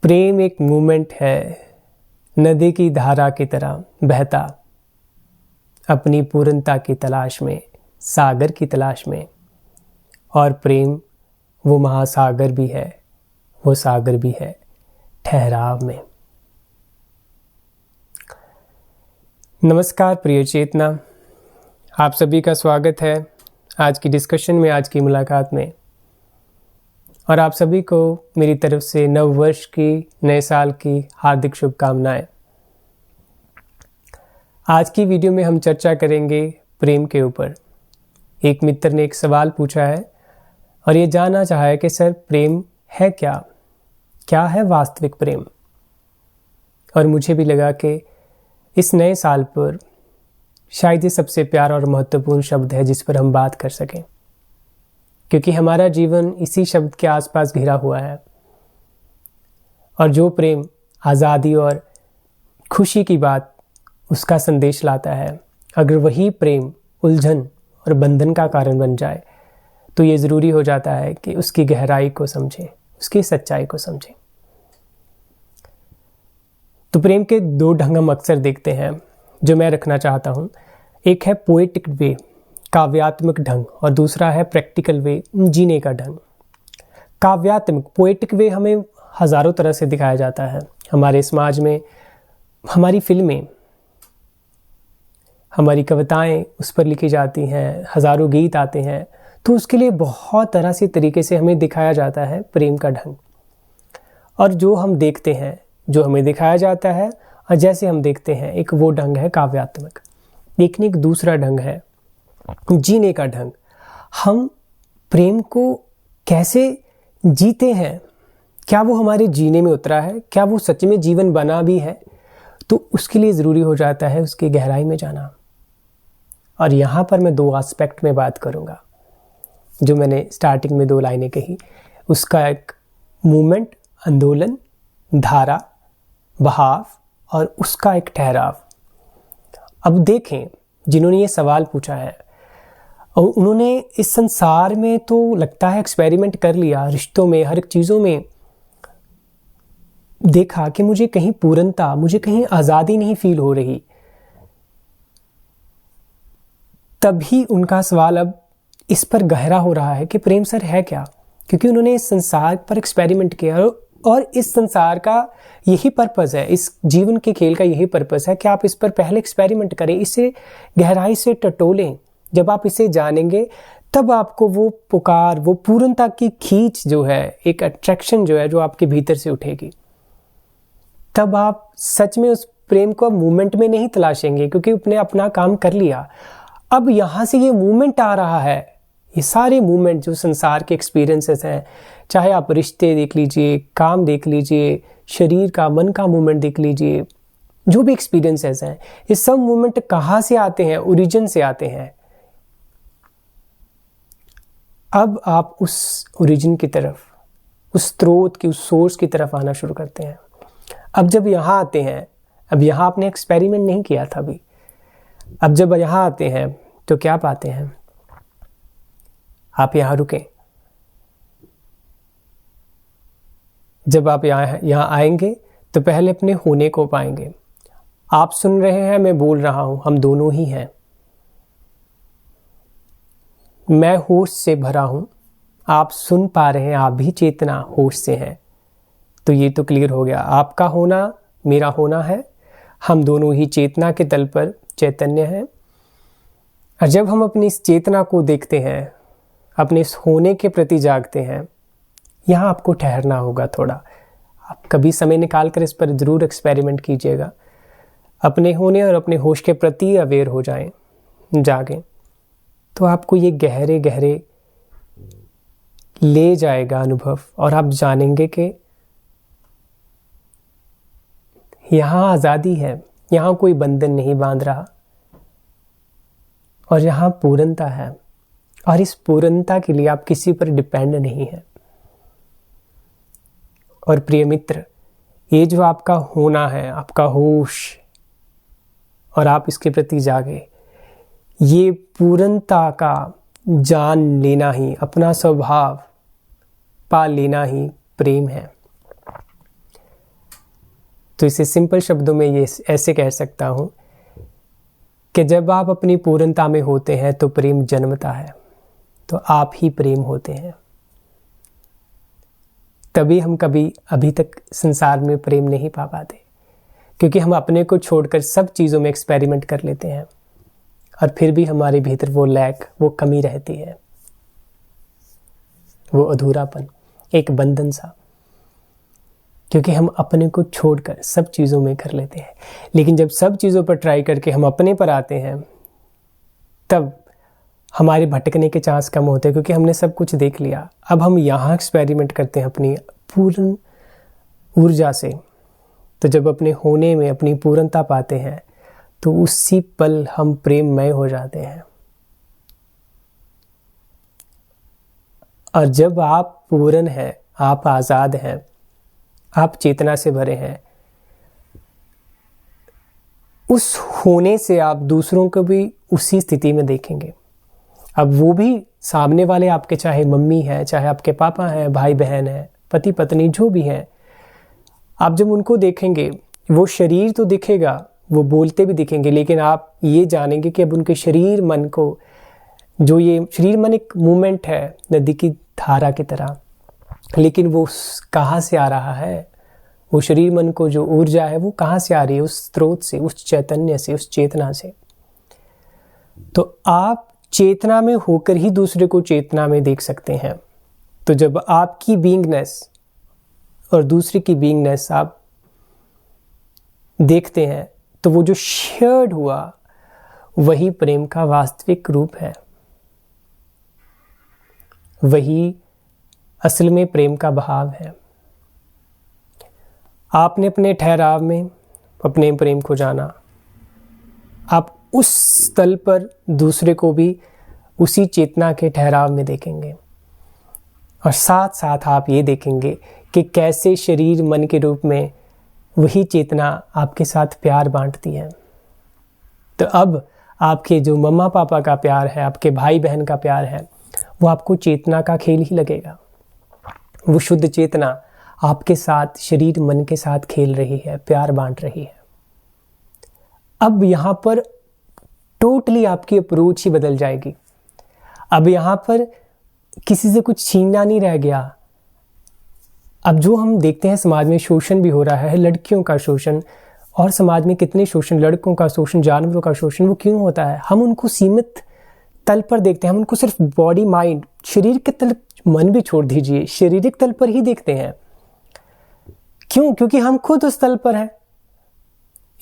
प्रेम एक मूवमेंट है, नदी की धारा की तरह बहता, अपनी पूर्णता की तलाश में, सागर की तलाश में। और प्रेम वो महासागर भी है, वो सागर भी है ठहराव में। नमस्कार प्रिय चेतना, आप सभी का स्वागत है आज की डिस्कशन में, आज की मुलाकात में। और आप सभी को मेरी तरफ से नव वर्ष की, नए साल की हार्दिक शुभकामनाएं। आज की वीडियो में हम चर्चा करेंगे प्रेम के ऊपर। एक मित्र ने एक सवाल पूछा है और ये जानना चाहा है कि सर प्रेम है क्या? क्या है वास्तविक प्रेम? और मुझे भी लगा कि इस नए साल पर शायद ये सबसे प्यारा और महत्वपूर्ण शब्द है जिस पर हम बात कर सकें, क्योंकि हमारा जीवन इसी शब्द के आसपास घिरा हुआ है। और जो प्रेम आज़ादी और खुशी की बात, उसका संदेश लाता है, अगर वही प्रेम उलझन और बंधन का कारण बन जाए तो ये ज़रूरी हो जाता है कि उसकी गहराई को समझें, उसकी सच्चाई को समझें। तो प्रेम के दो ढंग हम अक्सर देखते हैं जो मैं रखना चाहता हूँ। एक है पोएटिक वे, काव्यात्मक ढंग, और दूसरा है प्रैक्टिकल वे, जीने का ढंग। काव्यात्मक पोएटिक वे हमें हज़ारों तरह से दिखाया जाता है हमारे समाज में। हमारी फिल्में, हमारी कविताएं उस पर लिखी जाती हैं, हज़ारों गीत आते हैं, तो उसके लिए बहुत तरह से तरीके से हमें दिखाया जाता है प्रेम का ढंग। और जो हम देखते हैं, जो हमें दिखाया जाता है और जैसे हम देखते हैं, एक वो ढंग है काव्यात्मक। लेकिन एक दूसरा ढंग है जीने का ढंग। हम प्रेम को कैसे जीते हैं? क्या वो हमारे जीने में उतरा है? क्या वो सच में जीवन बना भी है? तो उसके लिए ज़रूरी हो जाता है उसकी गहराई में जाना। और यहाँ पर मैं दो एस्पेक्ट में बात करूँगा, जो मैंने स्टार्टिंग में दो लाइनें कही। उसका एक मूवमेंट, आंदोलन, धारा, बहाव, और उसका एक ठहराव। अब देखें, जिन्होंने ये सवाल पूछा है और उन्होंने इस संसार में तो लगता है एक्सपेरिमेंट कर लिया, रिश्तों में, हर एक चीज़ों में देखा कि मुझे कहीं पूर्णता, मुझे कहीं आज़ादी नहीं फील हो रही। तभी उनका सवाल अब इस पर गहरा हो रहा है कि प्रेम सर है क्या? क्योंकि उन्होंने इस संसार पर एक्सपेरिमेंट किया और इस संसार का यही पर्पस है, इस जीवन के खेल का यही पर्पस है कि आप इस पर पहले एक्सपेरिमेंट करें, इसे गहराई से टटोलें। जब आप इसे जानेंगे तब आपको वो पुकार, वो पूर्णता की खींच जो है, एक अट्रैक्शन जो है, जो आपके भीतर से उठेगी। तब आप सच में उस प्रेम को मूवमेंट में नहीं तलाशेंगे, क्योंकि उसने अपना काम कर लिया। अब यहाँ से ये मूवमेंट आ रहा है, ये सारे मूवमेंट जो संसार के एक्सपीरियंसेस हैं, चाहे आप रिश्ते देख लीजिए, काम देख लीजिए, शरीर का, मन का मूवमेंट देख लीजिए, जो भी एक्सपीरियंसेस हैं, ये सब मूवमेंट कहाँ से आते हैं? ओरिजिन से आते हैं। अब आप उस ओरिजिन की तरफ, उस स्रोत की, उस सोर्स की तरफ आना शुरू करते हैं। अब जब यहाँ आते हैं, अब यहाँ आपने एक्सपेरिमेंट नहीं किया था अभी, अब जब यहाँ आते हैं तो क्या पाते हैं? आप यहाँ रुकें। जब आप यहाँ आएंगे तो पहले अपने होने को पाएंगे। आप सुन रहे हैं, मैं बोल रहा हूँ, हम दोनों ही हैं। मैं होश से भरा हूँ, आप सुन पा रहे हैं, आप भी चेतना होश से हैं। तो ये तो क्लियर हो गया, आपका होना मेरा होना है, हम दोनों ही चेतना के तल पर चैतन्य हैं। और जब हम अपनी इस चेतना को देखते हैं, अपने इस होने के प्रति जागते हैं, यहाँ आपको ठहरना होगा थोड़ा। आप कभी समय निकाल कर इस पर ज़रूर एक्सपेरिमेंट कीजिएगा। अपने होने और अपने होश के प्रति अवेयर हो जाएं, जागें, तो आपको ये गहरे गहरे ले जाएगा अनुभव। और आप जानेंगे कि यहाँ आज़ादी है, यहाँ कोई बंधन नहीं बांध रहा, और यहाँ पूर्णता है। और इस पूर्णता के लिए आप किसी पर डिपेंड नहीं है। और प्रिय मित्र, ये जो आपका होना है, आपका होश, और आप इसके प्रति जागे, ये पूर्णता का जान लेना ही, अपना स्वभाव पा लेना ही प्रेम है। तो इसे सिंपल शब्दों में ये ऐसे कह सकता हूँ कि जब आप अपनी पूर्णता में होते हैं तो प्रेम जन्मता है, तो आप ही प्रेम होते हैं। तभी हम कभी अभी तक संसार में प्रेम नहीं पा पाते, क्योंकि हम अपने को छोड़कर सब चीज़ों में एक्सपेरिमेंट कर लेते हैं और फिर भी हमारे भीतर वो लैक, वो कमी रहती है, वो अधूरापन, एक बंधन सा, क्योंकि हम अपने को छोड़कर सब चीज़ों में कर लेते हैं। लेकिन जब सब चीज़ों पर ट्राई करके हम अपने पर आते हैं, तब हमारे भटकने के चांस कम होते हैं, क्योंकि हमने सब कुछ देख लिया। अब हम यहाँ एक्सपेरिमेंट करते हैं अपनी पूर्ण ऊर्जा से। तो जब अपने होने में अपनी पूर्णता पाते हैं, तो उसी पल हम प्रेममय हो जाते हैं। और जब आप पूर्ण हैं, आप आज़ाद हैं, आप चेतना से भरे हैं, उस होने से आप दूसरों को भी उसी स्थिति में देखेंगे। अब वो भी सामने वाले आपके, चाहे मम्मी है, चाहे आपके पापा हैं, भाई बहन है, पति पत्नी जो भी हैं, आप जब उनको देखेंगे, वो शरीर तो दिखेगा, वो बोलते भी दिखेंगे, लेकिन आप ये जानेंगे कि अब उनके शरीर मन को, जो ये शरीर मन एक मूवमेंट है नदी की धारा की तरह, लेकिन वो कहाँ से आ रहा है? वो शरीर मन को जो ऊर्जा है वो कहाँ से आ रही है? उस स्रोत से, उस चैतन्य से, उस चेतना से। तो आप चेतना में होकर ही दूसरे को चेतना में देख सकते हैं। तो जब आपकी बीइंगनेस और दूसरे की बीइंगनेस आप देखते हैं, तो वो जो शेयर्ड हुआ, वही प्रेम का वास्तविक रूप है, वही असल में प्रेम का भाव है। आपने अपने ठहराव में अपने प्रेम को जाना, आप उस स्थल पर दूसरे को भी उसी चेतना के ठहराव में देखेंगे, और साथ साथ आप ये देखेंगे कि कैसे शरीर मन के रूप में वही चेतना आपके साथ प्यार बांटती है। तो अब आपके जो मम्मा पापा का प्यार है, आपके भाई बहन का प्यार है, वो आपको चेतना का खेल ही लगेगा। वो शुद्ध चेतना आपके साथ, शरीर मन के साथ खेल रही है, प्यार बांट रही है। अब यहाँ पर टोटली आपकी अप्रोच ही बदल जाएगी। अब यहाँ पर किसी से कुछ छीनना नहीं रह गया। अब जो हम देखते हैं समाज में शोषण भी हो रहा है, लड़कियों का शोषण, और समाज में कितने शोषण, लड़कों का शोषण, जानवरों का शोषण, वो क्यों होता है? हम उनको सीमित तल पर देखते हैं, हम उनको सिर्फ बॉडी माइंड, शरीर के तल, मन भी छोड़ दीजिए, शारीरिक तल पर ही देखते हैं। क्यों? क्योंकि हम खुद उस तल पर हैं।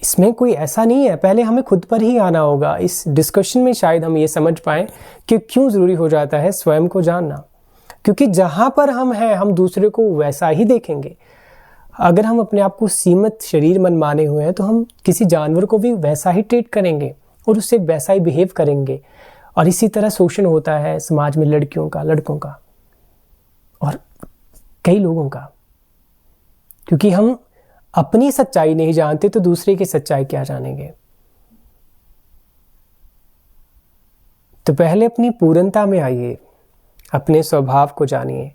इसमें कोई ऐसा नहीं है, पहले हमें खुद पर ही आना होगा। इस डिस्कशन में शायद हम ये समझ पाएं कि क्यों ज़रूरी हो जाता है स्वयं को जानना, क्योंकि जहाँ पर हम हैं, हम दूसरे को वैसा ही देखेंगे। अगर हम अपने आप को सीमित शरीर मन माने हुए हैं, तो हम किसी जानवर को भी वैसा ही ट्रीट करेंगे और उससे वैसा ही बिहेव करेंगे। और इसी तरह शोषण होता है समाज में लड़कियों का, लड़कों का और कई लोगों का, क्योंकि हम अपनी सच्चाई नहीं जानते तो दूसरे की सच्चाई क्या जानेंगे। तो पहले अपनी पूर्णता में आइए, अपने स्वभाव को जानिए,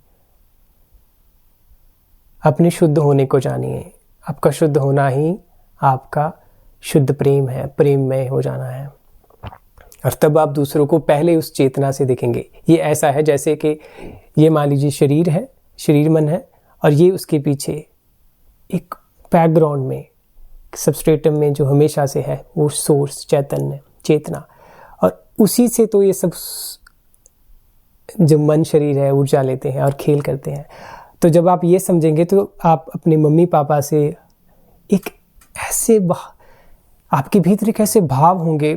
अपने शुद्ध होने को जानिए। आपका शुद्ध होना ही आपका शुद्ध प्रेम है, प्रेममय हो जाना है। और तब आप दूसरों को पहले उस चेतना से देखेंगे। ये ऐसा है जैसे कि ये मान लीजिए शरीर है, शरीर मन है, और ये उसके पीछे एक बैकग्राउंड में, सबस्ट्रेटम में जो हमेशा से है, वो सोर्स, चैतन्य, चेतना, और उसी से तो ये सब जो मन शरीर है ऊर्जा लेते हैं और खेल करते हैं। तो जब आप ये समझेंगे, तो आप अपने मम्मी पापा से एक ऐसे आपके भीतर एक ऐसे भाव होंगे,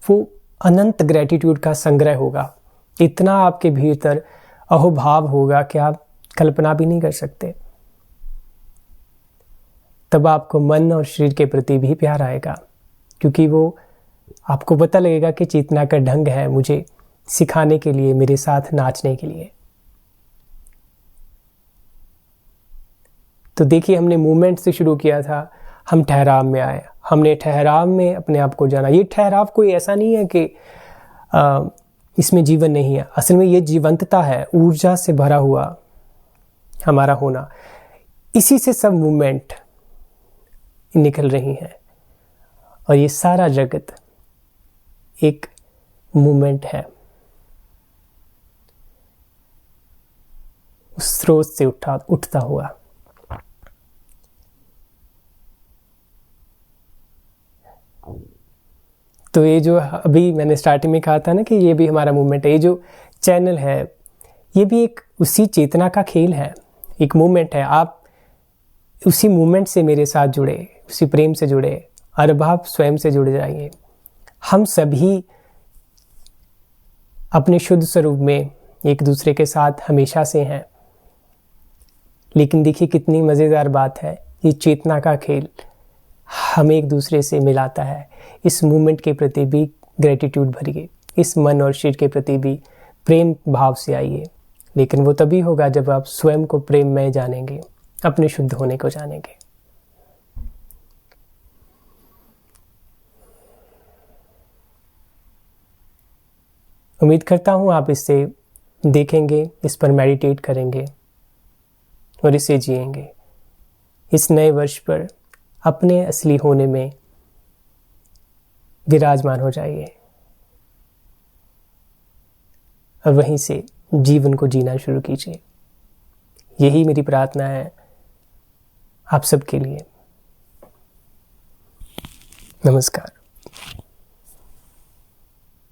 वो अनंत ग्रेटिट्यूड का संग्रह होगा। इतना आपके भीतर अहोभाव होगा कि आप कल्पना भी नहीं कर सकते। तब आपको मन और शरीर के प्रति भी प्यार आएगा, क्योंकि वो आपको पता लगेगा कि चेतना का ढंग है मुझे सिखाने के लिए, मेरे साथ नाचने के लिए। तो देखिए, हमने मूवमेंट से शुरू किया था, हम ठहराव में आए, हमने ठहराव में अपने आप को जाना। ये ठहराव कोई ऐसा नहीं है कि इसमें जीवन नहीं है। असल में ये जीवंतता है, ऊर्जा से भरा हुआ हमारा होना। इसी से सब मूवमेंट निकल रही हैं और ये सारा जगत एक मूवमेंट है, उस स्रोत से उठता हुआ। तो ये जो अभी मैंने स्टार्टिंग में कहा था ना कि ये भी हमारा मूवमेंट है, ये जो चैनल है ये भी एक उसी चेतना का खेल है, एक मूवमेंट है। आप उसी मूवमेंट से मेरे साथ जुड़े, उसी प्रेम से जुड़े और अब आप स्वयं से जुड़ जाइए। हम सभी अपने शुद्ध स्वरूप में एक दूसरे के साथ हमेशा से हैं, लेकिन देखिए कितनी मज़ेदार बात है, ये चेतना का खेल हमें एक दूसरे से मिलाता है। इस मूवमेंट के प्रति भी ग्रेटिट्यूड भरिए, इस मन और शरीर के प्रति भी प्रेम भाव से आइए, लेकिन वो तभी होगा जब आप स्वयं को प्रेम में जानेंगे, अपने शुद्ध होने को जानेंगे। उम्मीद करता हूँ आप इससे देखेंगे, इस पर मेडिटेट करेंगे और इसे जिएंगे। इस नए वर्ष पर अपने असली होने में विराजमान हो जाइए और वहीं से जीवन को जीना शुरू कीजिए। यही मेरी प्रार्थना है आप सबके लिए। नमस्कार।